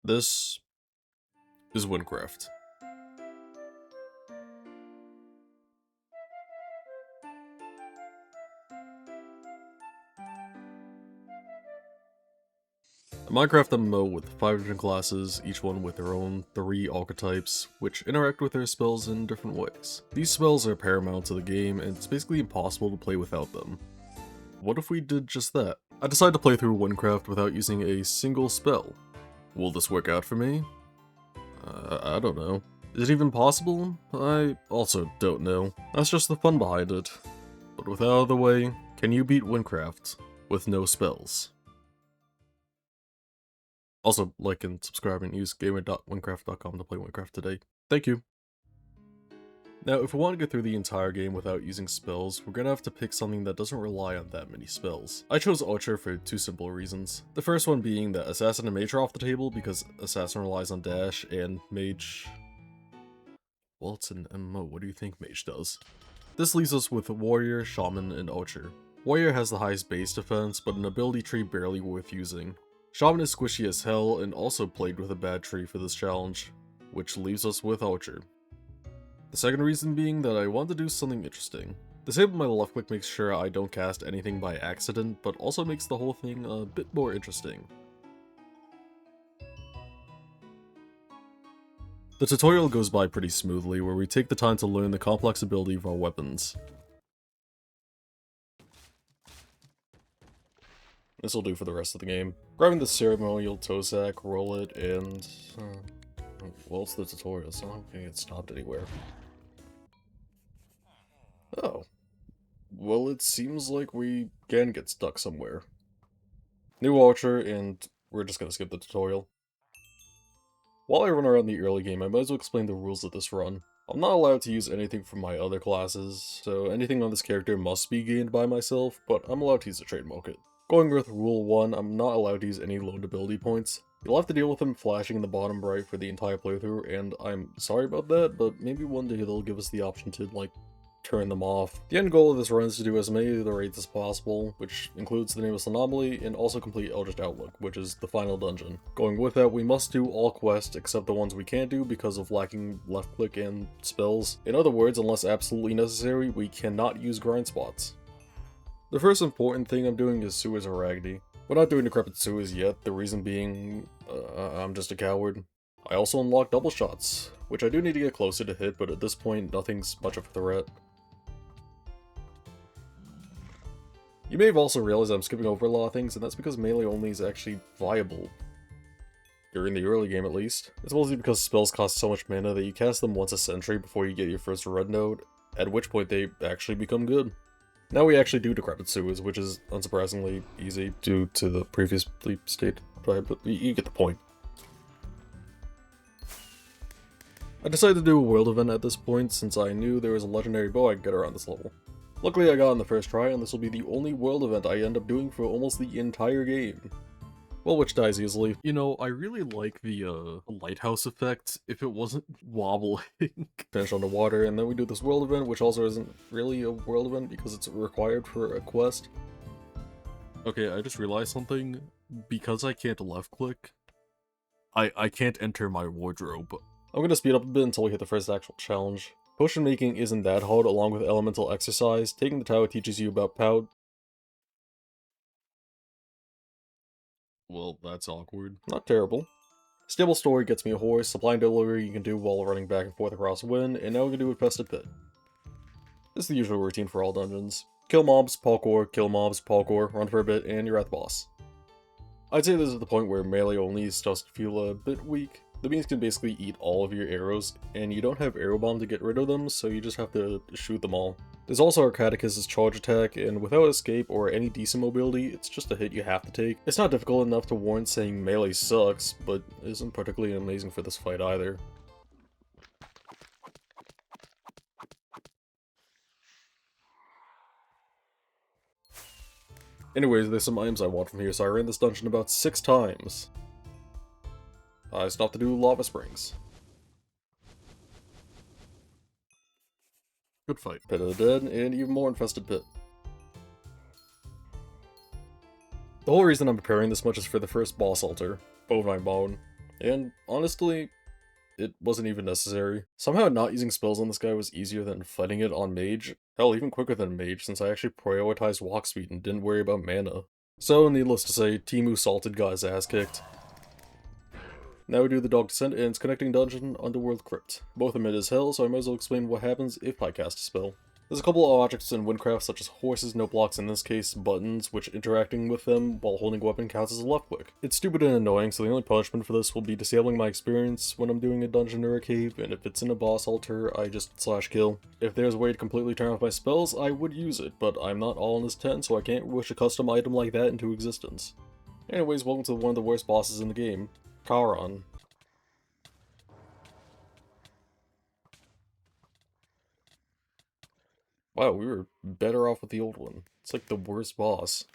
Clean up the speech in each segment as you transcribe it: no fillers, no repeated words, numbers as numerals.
This is Wynncraft. A Minecraft MMO with 5 different classes, each one with their own 3 archetypes, which interact with their spells in different ways. These spells are paramount to the game, and it's basically impossible to play without them. What if we did just that? I decided to play through Wynncraft without using a single spell. Will this work out for me? I don't know. Is it even possible? I also don't know. That's just the fun behind it. But with that out of the way, can you beat Wynncraft with no spells? Also, like and subscribe and use gamer.wynncraft.com to play Wynncraft today. Thank you! Now, if we want to get through the entire game without using spells, we're gonna have to pick something that doesn't rely on that many spells. I chose Archer for 2 simple reasons. The first one being that Assassin and Mage are off the table because Assassin relies on dash, and Mage... well, it's an MMO, what do you think Mage does? This leaves us with Warrior, Shaman, and Archer. Warrior has the highest base defense, but an ability tree barely worth using. Shaman is squishy as hell, and also plagued with a bad tree for this challenge, which leaves us with Archer. The second reason being that I want to do something interesting. Disable my left click makes sure I don't cast anything by accident, but also makes the whole thing a bit more interesting. The tutorial goes by pretty smoothly, where we take the time to learn the complex ability of our weapons. This will do for the rest of the game. Grabbing the ceremonial toe sack, roll it, and... well, it's the tutorial, so I'm not gonna get stopped anywhere. Oh. Well, it seems like we can get stuck somewhere. New Archer, and we're just gonna skip the tutorial. While I run around the early game, I might as well explain the rules of this run. I'm not allowed to use anything from my other classes, so anything on this character must be gained by myself, but I'm allowed to use a trade market. Going with Rule 1, I'm not allowed to use any loaned ability points. You'll have to deal with them flashing in the bottom right for the entire playthrough, and I'm sorry about that, but maybe one day they'll give us the option to, like, turn them off. The end goal of this run is to do as many of the raids as possible, which includes the Nameless Anomaly, and also complete Eldritch Outlook, which is the final dungeon. Going with that, we must do all quests except the ones we can't do because of lacking left click and spells. In other words, unless absolutely necessary, we cannot use grind spots. The first important thing I'm doing is Sewers Arachne. We're not doing Decrepit Sewers yet, the reason being, I'm just a coward. I also unlocked double shots, which I do need to get closer to hit, but at this point, nothing's much of a threat. You may have also realized I'm skipping over a lot of things, and that's because melee only is actually viable. During the early game at least. It's mostly because spells cost so much mana that you cast them once a century before you get your first red node, at which point they actually become good. Now we actually do Decrepit Sewers, which is unsurprisingly easy due to the previously stated, but you get the point. I decided to do a world event at this point since I knew there was a legendary bow I could get around this level. Luckily I got on the first try, and this will be the only world event I end up doing for almost the entire game. Well, which dies easily. You know, I really like the lighthouse effect if it wasn't wobbling. Finish underwater, and then we do this world event, which also isn't really a world event because it's required for a quest. Okay, I just realized something. Because I can't left click, I can't enter my wardrobe. I'm gonna speed up a bit until we hit the first actual challenge. Potion making isn't that hard, along with elemental exercise. Taking the tower teaches you about pout. Well, that's awkward. Not terrible. Stable Story gets me a horse, supply and delivery you can do while running back and forth across Wynn, and now we can do Infested Pit. This is the usual routine for all dungeons. Kill mobs, parkour, run for a bit, and you're at the boss. I'd say this is the point where melee only starts to feel a bit weak. The beans can basically eat all of your arrows, and you don't have arrow bomb to get rid of them, so you just have to shoot them all. There's also Arcaticus' charge attack, and without escape or any decent mobility, it's just a hit you have to take. It's not difficult enough to warrant saying melee sucks, but isn't particularly amazing for this fight either. Anyways, there's some items I want from here, so I ran this dungeon about 6 times. I stopped to do lava springs. Good fight. Pit of the Dead, and even more Infested Pit. The whole reason I'm preparing this much is for the first boss altar, Bovine Bone. And honestly, it wasn't even necessary. Somehow not using spells on this guy was easier than fighting it on mage. Hell, even quicker than mage, since I actually prioritized walk speed and didn't worry about mana. So, needless to say, Timu Salted got his ass kicked. Now we do the Dog Descent and its connecting dungeon, Underworld Crypt. Both are mid as hell, so I might as well explain what happens if I cast a spell. There's a couple of objects in Wynncraft such as horses, no blocks in this case, buttons, which interacting with them while holding a weapon counts as a left click. It's stupid and annoying, so the only punishment for this will be disabling my experience when I'm doing a dungeon or a cave, and if it's in a boss altar, I just slash kill. If there's a way to completely turn off my spells, I would use it, but I'm not all in this 10, so I can't wish a custom item like that into existence. Anyways, welcome to one of the worst bosses in the game, Charon. Wow, we were better off with the old one. It's like the worst boss.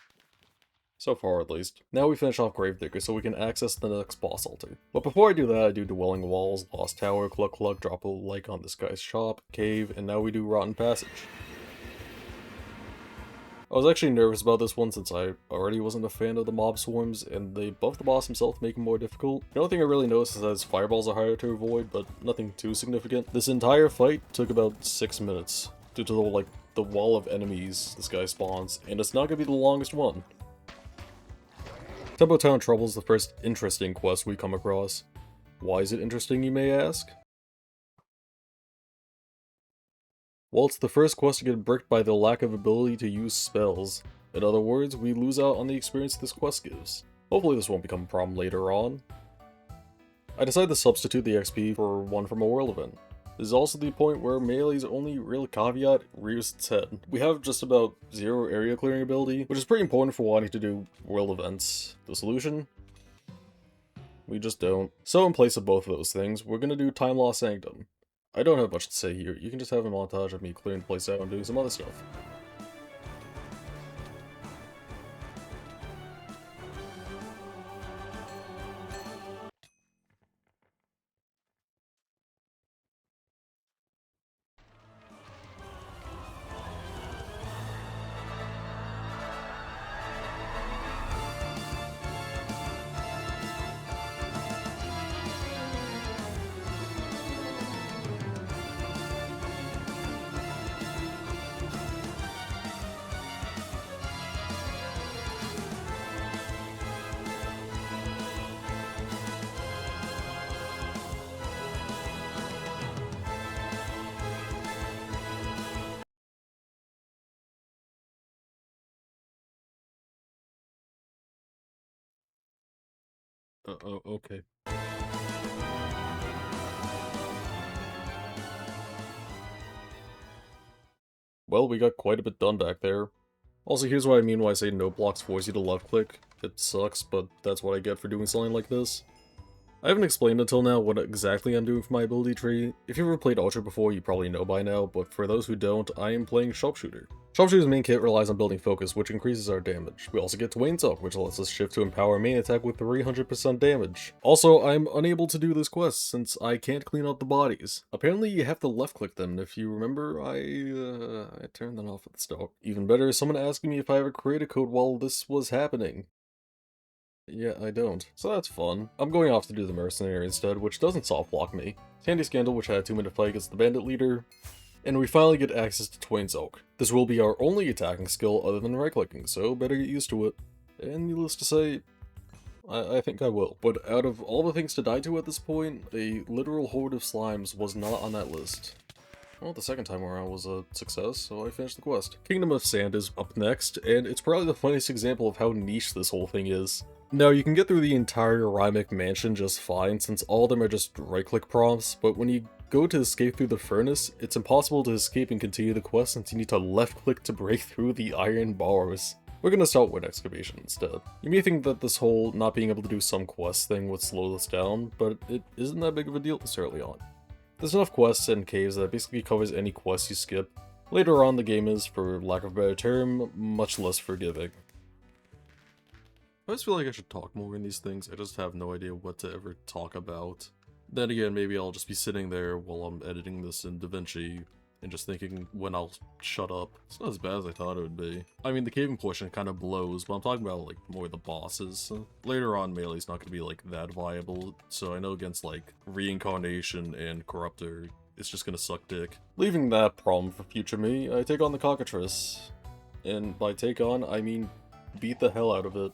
So far, at least. Now we finish off Gravedigger so we can access the next boss altar. But before I do that, I do Dwelling Walls, Lost Tower, Cluck Cluck, drop a like on this guy's shop, cave, and now we do Rotten Passage. I was actually nervous about this one since I already wasn't a fan of the mob swarms, and they buffed the boss himself to make him more difficult. The only thing I really noticed is that his fireballs are harder to avoid, but nothing too significant. This entire fight took about 6 minutes, due to the wall of enemies this guy spawns, and it's not gonna be the longest one. Tempo Town Trouble is the first interesting quest we come across. Why is it interesting, you may ask? Well, it's the first quest to get bricked by the lack of ability to use spells. In other words, we lose out on the experience this quest gives. Hopefully this won't become a problem later on. I decided to substitute the XP for one from a world event. This is also the point where Melee's only real caveat rears its head. We have just about 0 area clearing ability, which is pretty important for wanting to do world events. The solution? We just don't. So in place of both of those things, we're gonna do Time Lost Sanctum. I don't have much to say here, you can just have a montage of me clearing the place out and doing some other stuff. Oh, okay. Well, we got quite a bit done back there. Also, here's what I mean when I say no blocks force you to left click. It sucks, but that's what I get for doing something like this. I haven't explained until now what exactly I'm doing for my ability tree. If you've ever played Ultra before, you probably know by now, but for those who don't, I am playing Sharpshooter. Sharpshooter's main kit relies on building focus, which increases our damage. We also get Twain's Up, which lets us shift to empower main attack with 300% damage. Also, I'm unable to do this quest since I can't clean up the bodies. Apparently you have to left click them, and if you remember, I turned that off at the start. Even better, someone asking me if I ever created code while this was happening. Yeah, I don't. So that's fun. I'm going off to do the Mercenary instead, which doesn't soft block me. Sandy Scandal, which had a 2-minute fight against the Bandit leader. And we finally get access to Twain's Oak. This will be our only attacking skill other than right-clicking, so better get used to it. And needless to say, I think I will. But out of all the things to die to at this point, a literal horde of slimes was not on that list. Well, the second time around was a success, so I finished the quest. Kingdom of Sand is up next, and it's probably the funniest example of how niche this whole thing is. Now, you can get through the entire Rhymic mansion just fine, since all of them are just right-click prompts, but when you go to escape through the furnace, it's impossible to escape and continue the quest since you need to left-click to break through the iron bars. We're gonna start with excavation instead. You may think that this whole not being able to do some quests thing would slow this down, but it isn't that big of a deal this early on. There's enough quests and caves that it basically covers any quest you skip. Later on, the game is, for lack of a better term, much less forgiving. I just feel like I should talk more in these things, I just have no idea what to ever talk about. Then again, maybe I'll just be sitting there while I'm editing this in DaVinci, and just thinking when I'll shut up. It's not as bad as I thought it would be. I mean, the caving portion kind of blows, but I'm talking about, like, more the bosses. Later on, melee's not going to be, like, that viable, so I know against, like, Reincarnation and Corruptor, it's just going to suck dick. Leaving that problem for future me, I take on the Cockatrice. And by take on, I mean beat the hell out of it.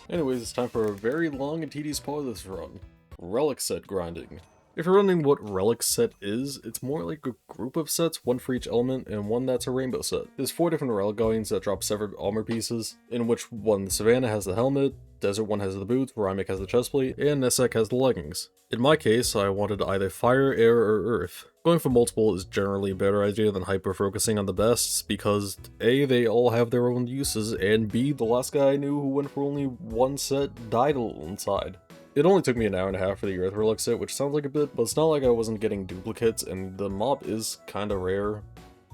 Anyways, it's time for a very long and tedious part of this run. Relic set grinding. If you're wondering what relic set is, it's more like a group of sets, one for each element, and one that's a rainbow set. There's 4 different relic guardians that drop separate armor pieces, in which one, the Savannah, has the helmet, Desert one has the boots, Rhymic has the chestplate, and Nessek has the leggings. In my case, I wanted either fire, air, or earth. Going for multiple is generally a better idea than hyper-focusing on the best, because A, they all have their own uses, and B, the last guy I knew who went for only one set died a little inside. It only took me an hour and a half for the Earth Relic set, which sounds like a bit, but it's not like I wasn't getting duplicates, and the mob is kinda rare.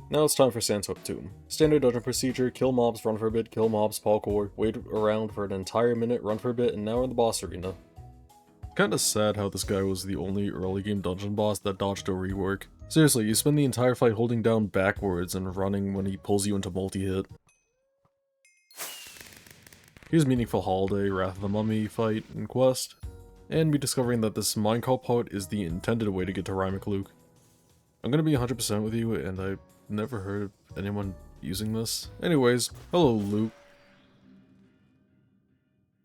Now it's time for Sandswept Tomb. Standard dungeon procedure, kill mobs, run for a bit, kill mobs, parkour, wait around for an entire minute, run for a bit, and now we're in the boss arena. Kinda sad how this guy was the only early game dungeon boss that dodged a rework. Seriously, you spend the entire fight holding down backwards and running when he pulls you into multi-hit. Here's Meaningful Holiday, Wrath of the Mummy fight and quest, and me discovering that this minecart part is the intended way to get to Rhymic Luke. I'm gonna be 100% with you, and I've never heard of anyone using this. Anyways, hello Luke.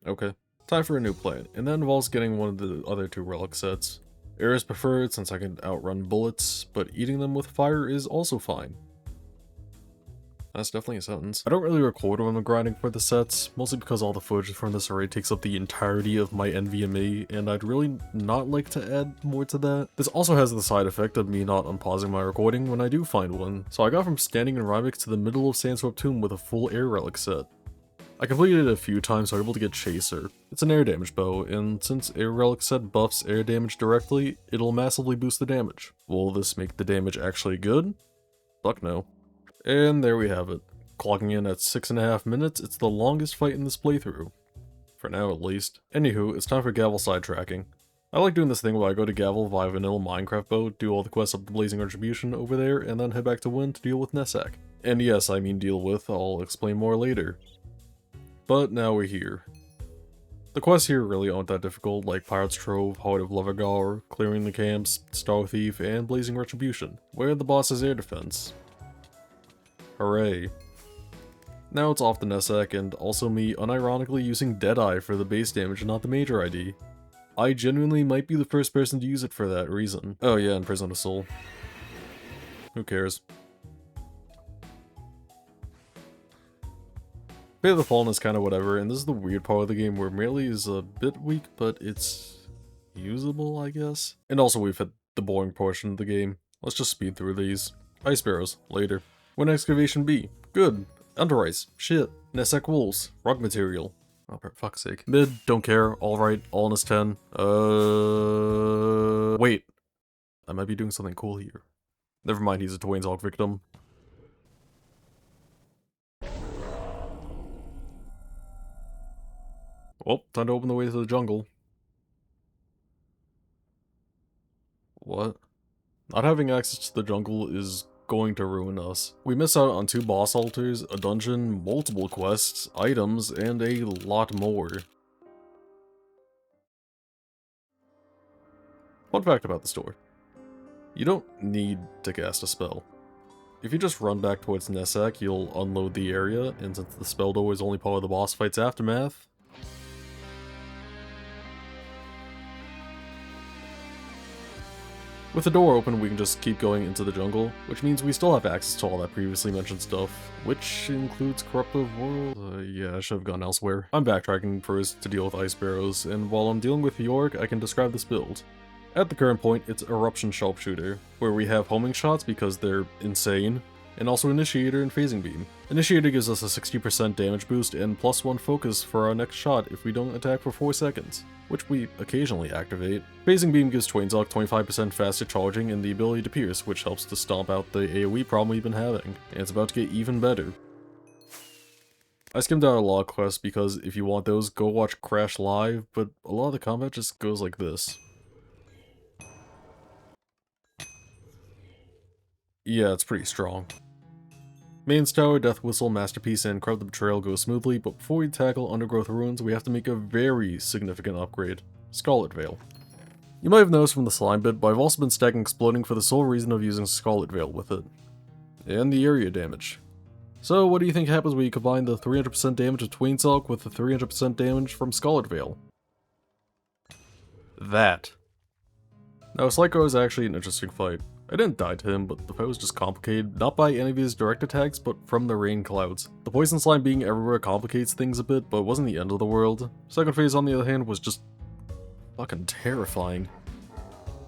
Okay, time for a new plan, and that involves getting one of the other 2 relic sets. Air is preferred since I can outrun bullets, but eating them with fire is also fine. That's definitely a sentence. I don't really record when I'm grinding for the sets, mostly because all the footage from this array takes up the entirety of my NVMe, and I'd really not like to add more to that. This also has the side effect of me not unpausing my recording when I do find one, so I got from standing in Rhymic to the middle of Sandswept Tomb with a full air relic set. I completed it a few times so I was able to get Chaser. It's an air damage bow, and since air relic set buffs air damage directly, it'll massively boost the damage. Will this make the damage actually good? Fuck no. And there we have it. Clocking in at 6.5 minutes, it's the longest fight in this playthrough. For now, at least. Anywho, it's time for Gavel sidetracking. I like doing this thing where I go to Gavel via vanilla Minecraft boat, do all the quests up to Blazing Retribution over there, and then head back to Wynn to deal with Nessek. And yes, I mean deal with, I'll explain more later. But now we're here. The quests here really aren't that difficult, like Pirate's Troupe, Heart of Levergar, Clearing the Camps, Star Thief, and Blazing Retribution, where the boss is air defense. Hooray. Now it's off the Nessek, and also me unironically using Deadeye for the base damage and not the major ID. I genuinely might be the first person to use it for that reason. Oh yeah, and Prison of Soul. Who cares? Fate of the Fallen is kinda whatever, and this is the weird part of the game where melee is a bit weak, but it's usable, I guess? And also we've hit the boring portion of the game. Let's just speed through these. Ice Barrows, later. When Excavation B, good. Underice, shit. Nessek Wolves, Rug Material. Oh, for fuck's sake. Mid, don't care, alright, all in his 10. Wait. I might be doing something cool here. Never mind, he's a Twain's Hawk victim. Well, time to open the way to the jungle. What? Not having access to the jungle is going to ruin us. We miss out on 2 boss altars, a dungeon, multiple quests, items, and a lot more. Fun fact about the store. You don't need to cast a spell. If you just run back towards Nessek, you'll unload the area, and since the spell door is only part of the boss fight's aftermath, with the door open, we can just keep going into the jungle, which means we still have access to all that previously mentioned stuff, which includes Corruptive World. Yeah, I should have gone elsewhere. I'm backtracking first to deal with Ice Barrows, and while I'm dealing with Yorick, I can describe this build. At the current point, it's Eruption Sharpshooter, where we have homing shots because they're insane, and also Initiator and Phasing Beam. Initiator gives us a 60% damage boost and +1 focus for our next shot if we don't attack for 4 seconds, which we occasionally activate. Phasing Beam gives Twainzock 25% faster charging and the ability to pierce, which helps to stomp out the AoE problem we've been having, and it's about to get even better. I skimmed out a lot of quests because if you want those, go watch Crash Live, but a lot of the combat just goes like this. Yeah, it's pretty strong. Main's Tower, Death Whistle, Masterpiece, and Corrupt the Betrayal go smoothly, but before we tackle Undergrowth Ruins, we have to make a very significant upgrade. Scarlet Veil. You might have noticed from the slime bit, but I've also been stacking Exploding for the sole reason of using Scarlet Veil with it. And the area damage. So what do you think happens when you combine the 300% damage of Twain Salk with the 300% damage from Scarlet Veil? That. Now, Slyko is actually an interesting fight. I didn't die to him, but the fight was just complicated, not by any of his direct attacks, but from the rain clouds. The poison slime being everywhere complicates things a bit, but it wasn't the end of the world. Second phase, on the other hand, was just fucking terrifying.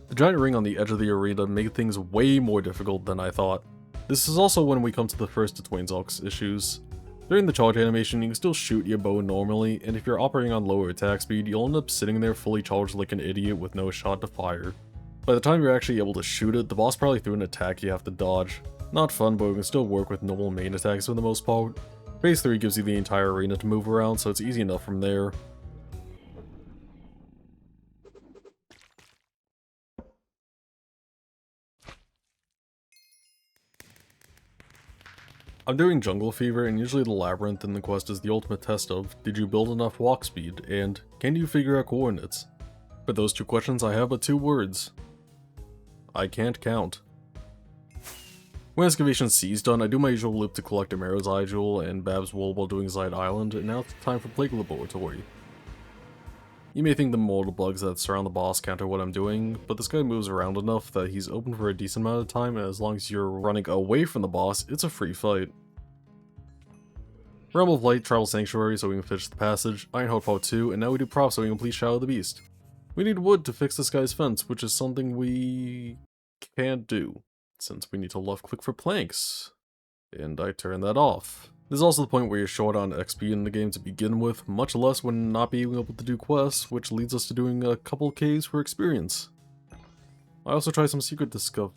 The giant ring on the edge of the arena made things way more difficult than I thought. This is also when we come to the first of Twain Salk's issues. During the charge animation, you can still shoot your bow normally, and if you're operating on lower attack speed, you'll end up sitting there fully charged like an idiot with no shot to fire. By the time you're actually able to shoot it, the boss probably threw an attack you have to dodge. Not fun, but we can still work with normal main attacks for the most part. Phase 3 gives you the entire arena to move around, so it's easy enough from there. I'm doing Jungle Fever, and usually the Labyrinth in the quest is the ultimate test of, did you build enough walk speed, and can you figure out coordinates? For those two questions, I have but two words. I can't count. When Excavation C is done, I do my usual loop to collect Amaro's Eye Jewel and Bab's Wool while doing Zide Island, and now it's time for Plague Laboratory. You may think the mortal bugs that surround the boss counter what I'm doing, but this guy moves around enough that he's open for a decent amount of time, and as long as you're running away from the boss, it's a free fight. Realm of Light, Travel Sanctuary so we can finish the passage, Ironheart Part 2, and now we do props so we can complete Shadow of the Beast. We need wood to fix this guy's fence, which is something we can't do, since we need to left click for planks. And I turn that off. This is also the point where you're short on XP in the game to begin with, much less when not being able to do quests, which leads us to doing a couple caves for experience. I also try some secret discover.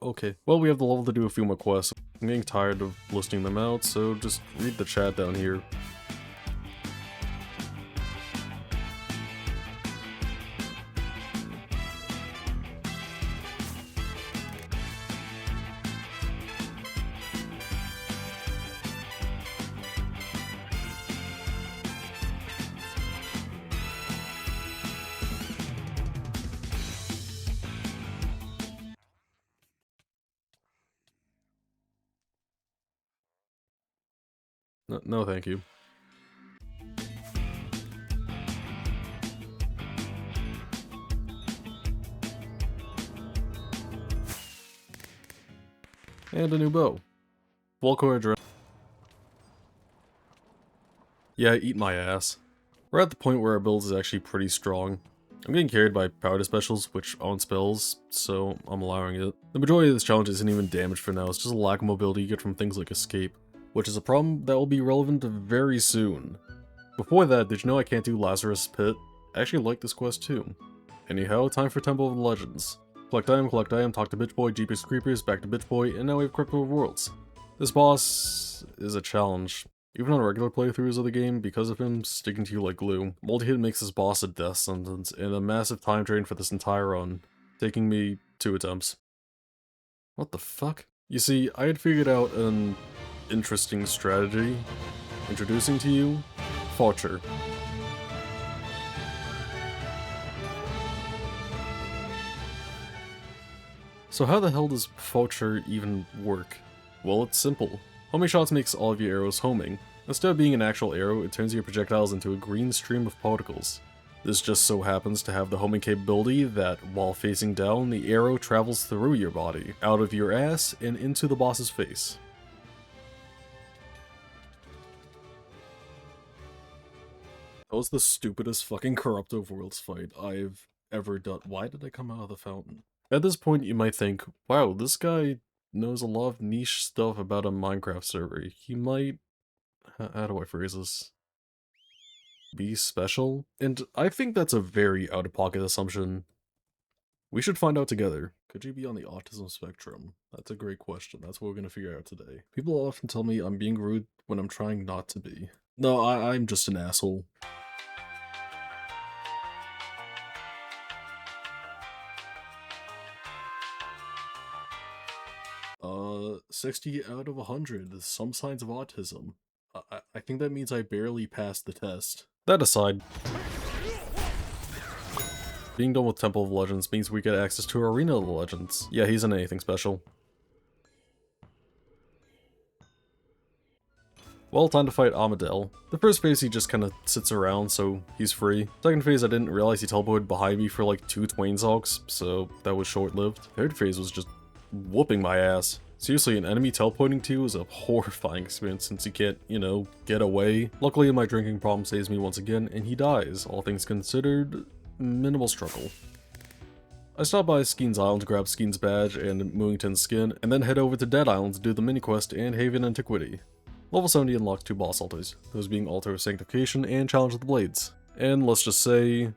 Okay. Well, we have the level to do a few more quests. I'm getting tired of listing them out, so just read the chat down here. No, thank you. And a new bow. Volcore address. Yeah, eat my ass. We're at the point where our build is actually pretty strong. I'm getting carried by power specials, which aren't spells, so I'm allowing it. The majority of this challenge isn't even damage for now, it's just a lack of mobility you get from things like escape, which is a problem that will be relevant very soon. Before that, did you know I can't do Lazarus Pit? I actually like this quest too. Anyhow, time for Temple of the Legends. Collect item, talk to Bitch Boy, Jeepers Creepers, back to Bitch Boy, and now we have Crypto of Worlds. This boss is a challenge. Even on regular playthroughs of the game, because of him sticking to you like glue, multi-hit makes this boss a death sentence, and a massive time drain for this entire run, taking me 2 attempts. What the fuck? You see, I had figured out an interesting strategy. Introducing to you, Forcher. So how the hell does Forcher even work? Well, it's simple. Homing shots makes all of your arrows homing. Instead of being an actual arrow, it turns your projectiles into a green stream of particles. This just so happens to have the homing capability that, while facing down, the arrow travels through your body, out of your ass, and into the boss's face. That was the stupidest fucking Corrupt of Worlds fight I've ever done. Why did I come out of the fountain? At this point, you might think, wow, this guy knows a lot of niche stuff about a Minecraft server. He might... how do I phrase this? Be special? And I think that's a very out-of-pocket assumption. We should find out together. Could you be on the autism spectrum? That's a great question. That's what we're gonna figure out today. People often tell me I'm being rude when I'm trying not to be. No, I'm just an asshole. 60 out of 100, some signs of autism. I think that means I barely passed the test. That aside, being done with Temple of Legends means we get access to Arena of the Legends. Yeah, he isn't anything special. Well, time to fight Amadel. The first phase he just kinda sits around, so he's free. Second phase I didn't realize he teleported behind me for like 2 Twainzogs, so that was short-lived. Third phase was just whooping my ass. Seriously, an enemy teleporting to you is a horrifying experience since you can't, you know, get away. Luckily my drinking problem saves me once again, and he dies. All things considered, minimal struggle. I stop by Skeen's Island to grab Skeen's badge and Moonington's skin, and then head over to Dead Island to do the mini-quest and Haven Antiquity. Level 70 unlocks 2 boss altars, those being Altar of Sanctification and Challenge of the Blades. And let's just say,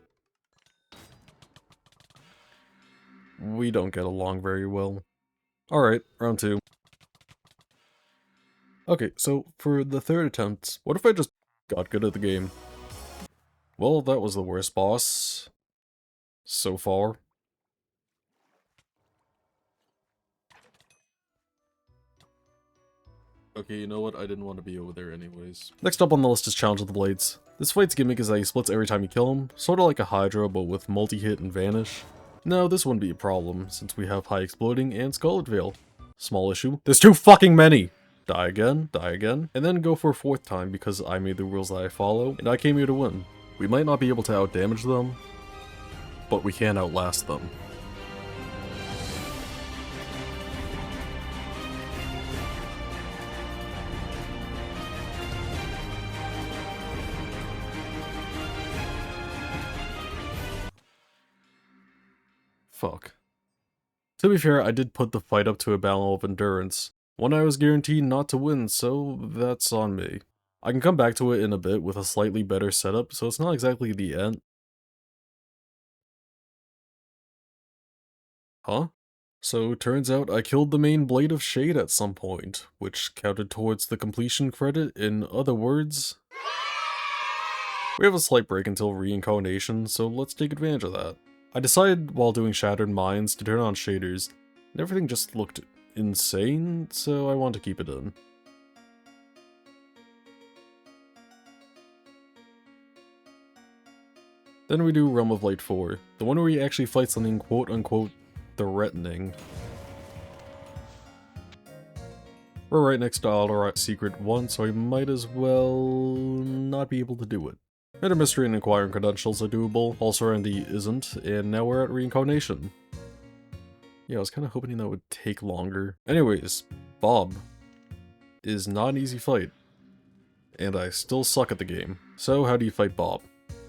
we don't get along very well. Alright, round 2. Okay, so for the third attempt, what if I just got good at the game? Well, that was the worst boss so far. Okay, you know what? I didn't want to be over there anyways. Next up on the list is Challenge of the Blades. This fight's gimmick is that he splits every time you kill him, sorta like a Hydra but with multi-hit and vanish. No, this wouldn't be a problem, since we have High Exploding and Scarlet Veil. Small issue. There's too fucking many! Die again, and then go for a 4th time because I made the rules that I follow, and I came here to win. We might not be able to outdamage them, but we can outlast them. Fuck. To be fair, I did put the fight up to a battle of endurance, one I was guaranteed not to win, so that's on me. I can come back to it in a bit with a slightly better setup, so it's not exactly the end. Huh? So turns out I killed the main Blade of Shade at some point, which counted towards the completion credit. In other words, we have a slight break until Reincarnation, so let's take advantage of that. I decided while doing Shattered Minds to turn on shaders, and everything just looked insane, so I want to keep it in. Then we do Realm of Light 4, the one where you actually fight something quote-unquote threatening. We're right next to Alderite Secret 1, so I might as well not be able to do it. Murder Mystery and Acquiring Credentials are doable, All Serenity isn't, and now we're at Reincarnation. Yeah, I was kind of hoping that would take longer. Anyways, Bob is not an easy fight, and I still suck at the game. So how do you fight Bob?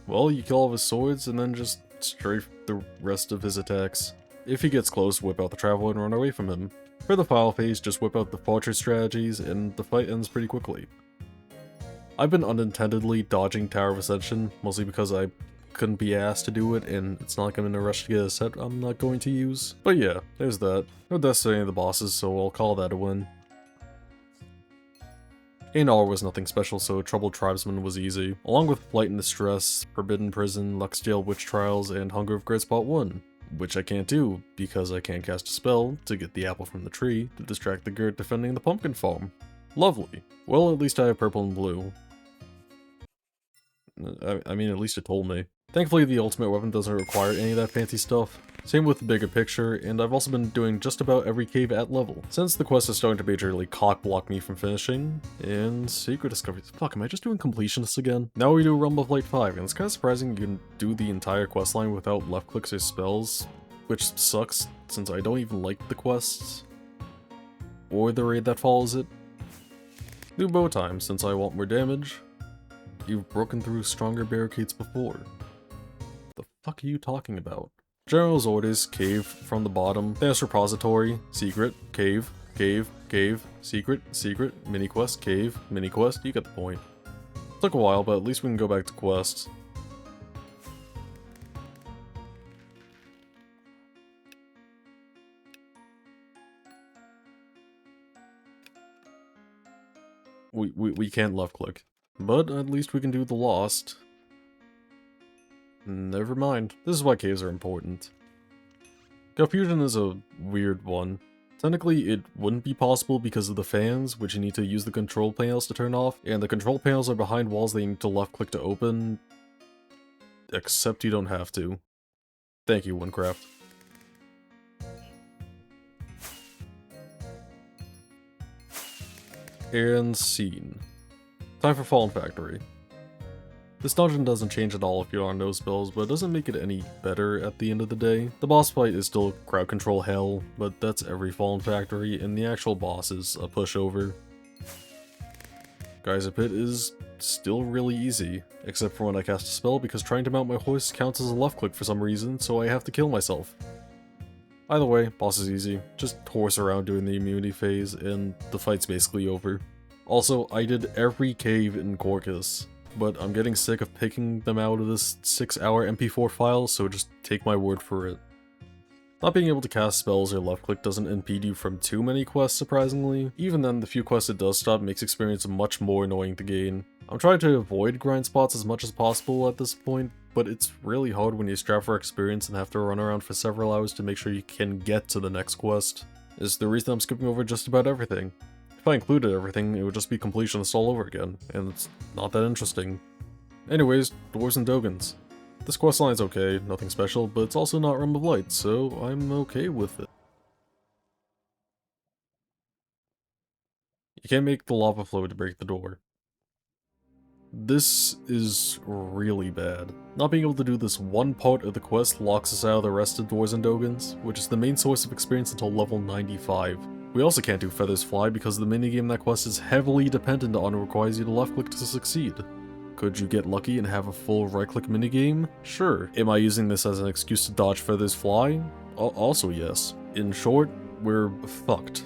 Well, you kill all of his swords and then just strafe the rest of his attacks. If he gets close, whip out the Traveler and run away from him. For the final phase, just whip out the fortress strategies and the fight ends pretty quickly. I've been unintendedly dodging Tower of Ascension, mostly because I couldn't be asked to do it, and it's not like I'm in a rush to get a set I'm not going to use. But yeah, there's that. No deaths to any of the bosses, so I'll call that a win. A&R was nothing special, so Troubled Tribesman was easy, along with Flight and Distress, Forbidden Prison, Luxdale Witch Trials, and Hunger of Great Spot 1. Which I can't do, because I can't cast a spell to get the apple from the tree to distract the Gert defending the pumpkin farm. Lovely. Well, at least I have purple and blue. I mean, at least it told me. Thankfully, the ultimate weapon doesn't require any of that fancy stuff. Same with the bigger picture, and I've also been doing just about every cave at level, since the quest is starting to majorly cock-block me from finishing, and secret discoveries. Fuck, am I just doing completionists again? Now we do Realm of Light 5, and it's kind of surprising you can do the entire questline without left clicks or spells, which sucks, since I don't even like the quests, or the raid that follows it. Do bow time, since I want more damage. You've broken through stronger barricades before. The fuck are you talking about? General's orders, cave, from the bottom, fast repository, secret, cave, secret, mini quest, cave, mini quest, you get the point. Took a while, but at least we can go back to quests. We can't left click. But at least we can do the Lost. Never mind. This is why caves are important. Confusion is a weird one. Technically, it wouldn't be possible because of the fans, which you need to use the control panels to turn off, and the control panels are behind walls that you need to left-click to open, except you don't have to. Thank you, Wynncraft. And scene. Time for Fallen Factory. This dungeon doesn't change at all if you're on no spells, but it doesn't make it any better at the end of the day. The boss fight is still crowd control hell, but that's every Fallen Factory, and the actual boss is a pushover. Geyser Pit is still really easy, except for when I cast a spell because trying to mount my horse counts as a left click for some reason, so I have to kill myself. Either way, boss is easy. Just horse around during the immunity phase, and the fight's basically over. Also, I did every cave in Colossus, but I'm getting sick of picking them out of this 6-hour MP4 file, so just take my word for it. Not being able to cast spells or left-click doesn't impede you from too many quests, surprisingly. Even then, the few quests it does stop makes experience much more annoying to gain. I'm trying to avoid grind spots as much as possible at this point, but it's really hard when you strap for experience and have to run around for several hours to make sure you can get to the next quest. Is the reason I'm skipping over just about everything. If I included everything, it would just be completionist all over again, and it's not that interesting. Anyways, Dwarves and Dogons. This questline's okay, nothing special, but it's also not Realm of Light, so I'm okay with it. You can't make the lava flow to break the door. This is really bad. Not being able to do this one part of the quest locks us out of the rest of Dwarves and Dogons, which is the main source of experience until level 95. We also can't do Feathers Fly because the minigame in that quest is heavily dependent on and requires you to left click to succeed. Could you get lucky and have a full right click minigame? Sure. Am I using this as an excuse to dodge Feathers Fly? Also yes. In short, we're fucked.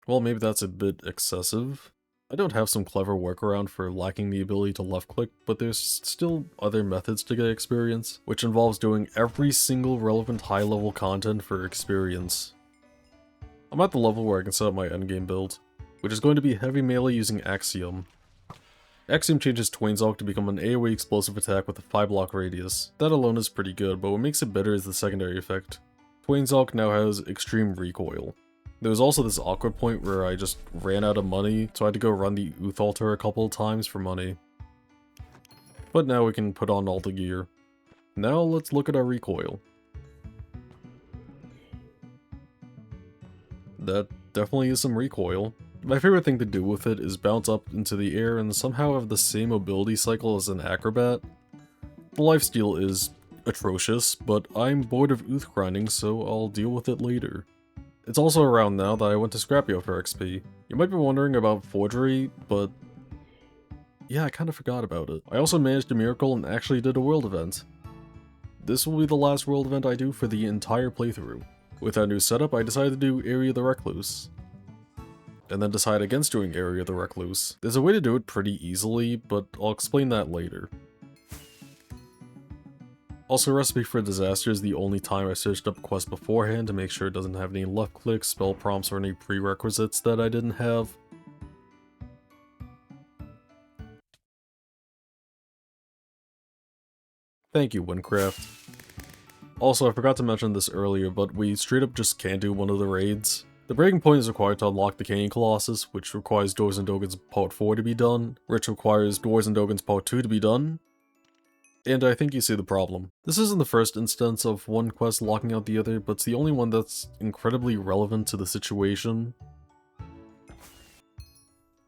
Well, maybe that's a bit excessive. I don't have some clever workaround for lacking the ability to left click, but there's still other methods to get experience, which involves doing every single relevant high level content for experience. I'm at the level where I can set up my endgame build, which is going to be heavy melee using Axiom. Axiom changes Twain's-Alk to become an AoE explosive attack with a 5-block radius. That alone is pretty good, but what makes it better is the secondary effect. Twain's-Alk now has extreme recoil. There was also this awkward point where I just ran out of money, so I had to go run the Uth altar a couple of times for money. But now we can put on all the gear. Now let's look at our recoil. That definitely is some recoil. My favorite thing to do with it is bounce up into the air and somehow have the same mobility cycle as an acrobat. The lifesteal is atrocious, but I'm bored of Uth grinding, so I'll deal with it later. It's also around now that I went to Scrapyard for XP. You might be wondering about Forgery, but yeah, I kinda forgot about it. I also managed a miracle and actually did a world event. This will be the last world event I do for the entire playthrough. With that new setup, I decided to do Area of the Recluse. And then decide against doing Area of the Recluse. There's a way to do it pretty easily, but I'll explain that later. Also, Recipe for Disaster is the only time I searched up a quest beforehand to make sure it doesn't have any left clicks, spell prompts, or any prerequisites that I didn't have. Thank you, Wynncraft. Also, I forgot to mention this earlier, but we straight up just can't do one of the raids. The breaking point is required to unlock the Canyon Colossus, which requires Dwarves and Dogons Part 4 to be done, which requires Dwarves and Dogons Part 2 to be done, and I think you see the problem. This isn't the first instance of one quest locking out the other, but it's the only one that's incredibly relevant to the situation.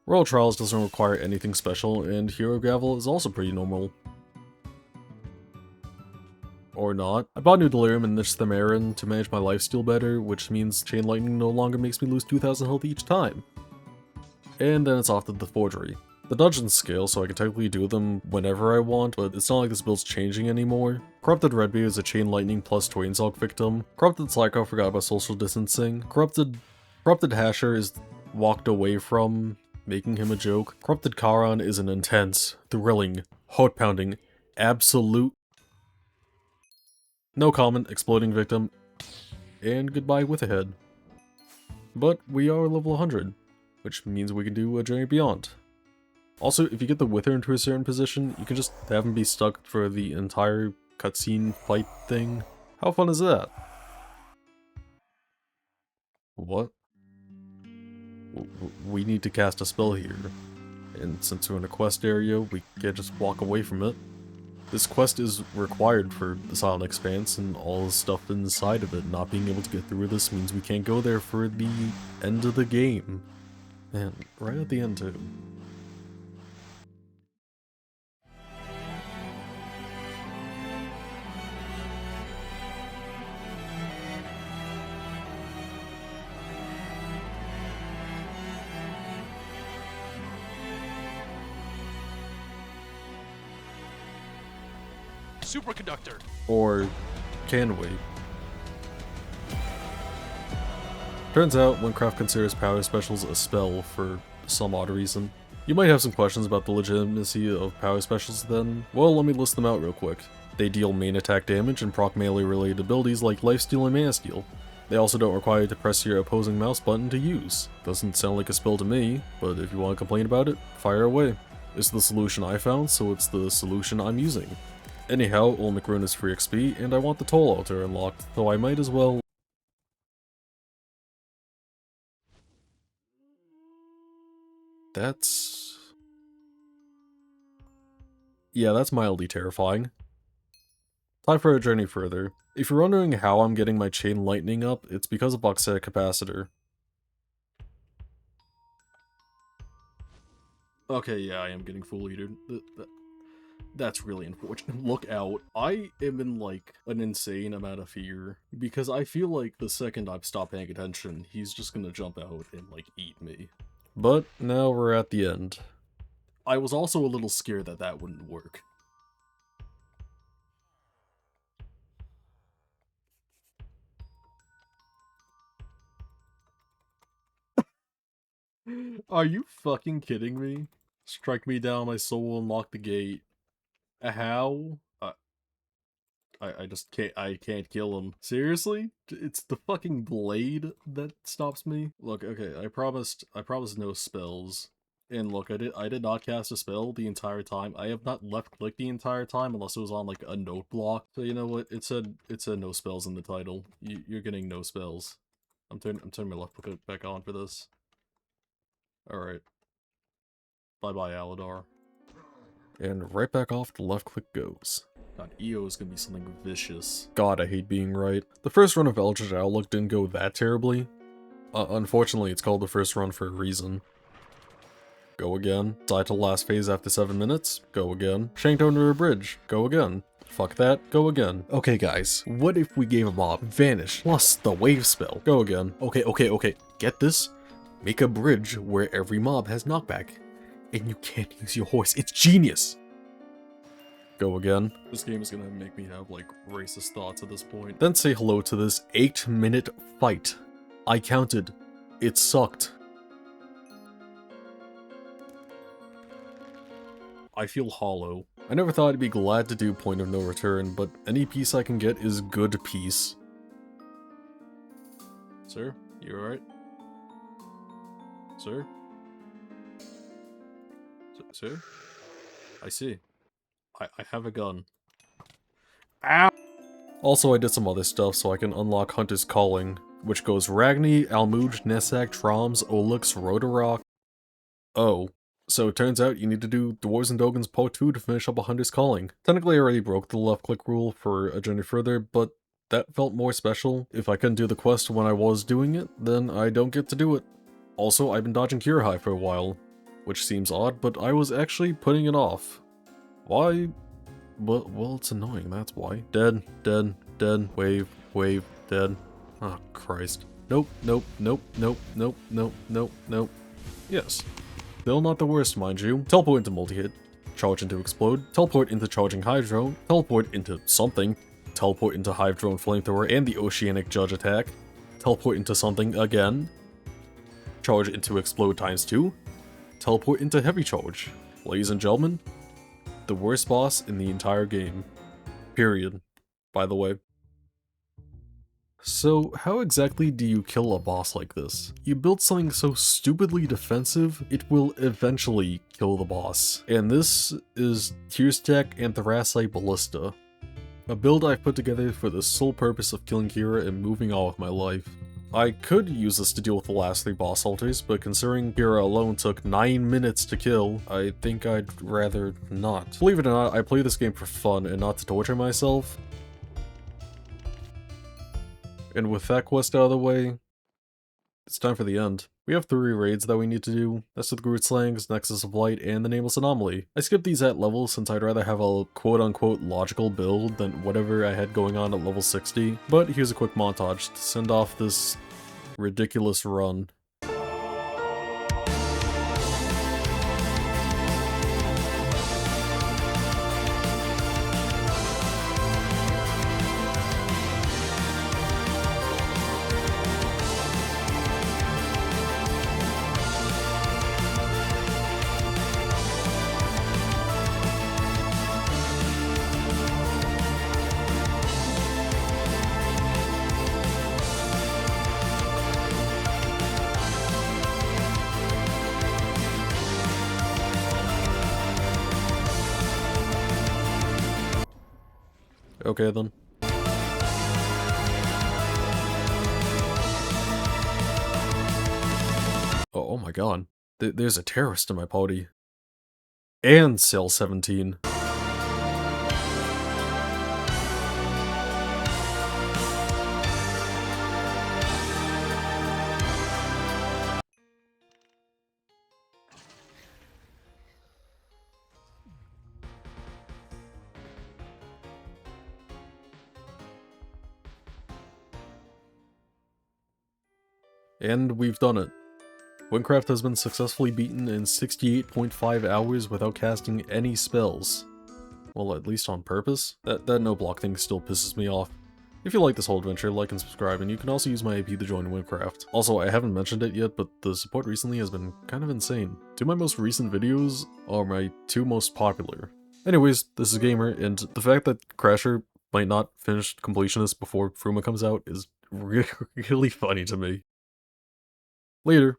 Royal Trials doesn't require anything special, and Hero Gavel is also pretty normal. Or not. I bought New Delirium and Niche Themarin to manage my lifesteal better, which means Chain Lightning no longer makes me lose 2000 health each time. And then it's off to the Forgery. The dungeons scale, so I can technically do them whenever I want, but it's not like this build's changing anymore. Corrupted Redbeard is a Chain Lightning plus Twain's-Alk victim. Corrupted Psycho forgot about social distancing. Corrupted Hasher is walked away from, making him a joke. Corrupted Charon is an intense, thrilling, heart-pounding, absolute no comment, exploding victim, and goodbye with a head. But we are level 100, which means we can do a Journey Beyond. Also, if you get the Wither into a certain position, you can just have him be stuck for the entire cutscene fight thing. How fun is that? What? We need to cast a spell here. And since we're in a quest area, we can't just walk away from it. This quest is required for the Silent Expanse, and all the stuff inside of it. Not being able to get through this means we can't go there for the end of the game. And right at the end too. Superconductor. Or can we? Turns out, Wynncraft considers power specials a spell for some odd reason. You might have some questions about the legitimacy of power specials then. Well, let me list them out real quick. They deal main attack damage and proc melee related abilities like lifesteal and mana steal. They also don't require you to press your opposing mouse button to use. Doesn't sound like a spell to me, but if you want to complain about it, fire away. It's the solution I found, so it's the solution I'm using. Anyhow, Olmec Rune is free XP, and I want the Toll Altar unlocked, so I might as well... That's... Yeah, that's mildly terrifying. Time for a journey further. If you're wondering how I'm getting my chain lightning up, it's because of Auxiliary Capacitor. Okay, yeah, I am getting full eatered. That's really unfortunate. Look out. I am in, like, an insane amount of fear, because I feel like the second I stop paying attention, he's just gonna jump out and, like, eat me. But now we're at the end. I was also a little scared that that wouldn't work. Are you fucking kidding me? Strike me down, my soul will unlock the gate. How? I just can't, I can't kill him. Seriously? It's the fucking blade that stops me? Look, okay, I promised no spells. And look, I did not cast a spell the entire time. I have not left clicked the entire time unless it was on like a note block. So you know what? It said no spells in the title. You're getting no spells. I'm turning my left click back on for this. Alright. Bye-bye, Aladar. And right back off the left click goes. God, EO is gonna be something vicious. God, I hate being right. The first run of Eldritch Outlook didn't go that terribly. Unfortunately, it's called the first run for a reason. Go again. Die to last phase after 7 minutes. Go again. Shanked under a bridge. Go again. Fuck that. Go again. Okay guys, what if we gave a mob Vanish plus the wave spell? Go again. Okay. Get this? Make a bridge where every mob has knockback. And you can't use your horse. It's genius! Go again. This game is gonna make me have, like, racist thoughts at this point. Then say hello to this 8-minute fight. I counted. It sucked. I feel hollow. I never thought I'd be glad to do Point of No Return, but any peace I can get is good peace. Sir? You alright? Sir? Sir? I see. I have a gun. Ow! Also, I did some other stuff so I can unlock Hunter's Calling, which goes Ragni, Almuj, Nessak, Troms, Olix, Rotorok. Oh. So it turns out you need to do Dwarves and Dogons Part 2 to finish up a Hunter's Calling. Technically I already broke the left click rule for a journey further, but that felt more special. If I couldn't do the quest when I was doing it, then I don't get to do it. Also, I've been dodging Cure High for a while, which seems odd, but I was actually putting it off. Why? Well, it's annoying, that's why. Dead, wave, dead. Oh, Christ. Nope. Yes. Still not the worst, mind you. Teleport into multi-hit, charge into explode, teleport into charging Hydro, teleport into something, teleport into Hive Drone Flamethrower and the Oceanic Judge attack, teleport into something again, charge into explode ×2, teleport into heavy charge. Ladies and gentlemen, the worst boss in the entire game. Period. By the way. So, how exactly do you kill a boss like this? You build something so stupidly defensive, it will eventually kill the boss. And this is Tearstack Anthracite Ballista. A build I've put together for the sole purpose of killing Kira and moving on with my life. I could use this to deal with the last 3 boss altars, but considering Kira alone took 9 minutes to kill, I think I'd rather not. Believe it or not, I play this game for fun and not to torture myself. And with that quest out of the way, it's time for the end. We have 3 raids that we need to do. That's the Groot Slangs, Nexus of Light, and the Nameless Anomaly. I skipped these at level since I'd rather have a quote-unquote logical build than whatever I had going on at level 60, but here's a quick montage to send off this ridiculous run. Okay then. Oh my god. There's a terrorist in my party. And Cell 17. And we've done it. Wynncraft has been successfully beaten in 68.5 hours without casting any spells. Well, at least on purpose. That no block thing still pisses me off. If you like this whole adventure, like and subscribe, and you can also use my IP to join Wynncraft. Also, I haven't mentioned it yet, but the support recently has been kind of insane. 2 of my most recent videos are my 2 most popular. Anyways, this is Gamer, and the fact that Crasher might not finish Completionist before Fruma comes out is really funny to me. Later.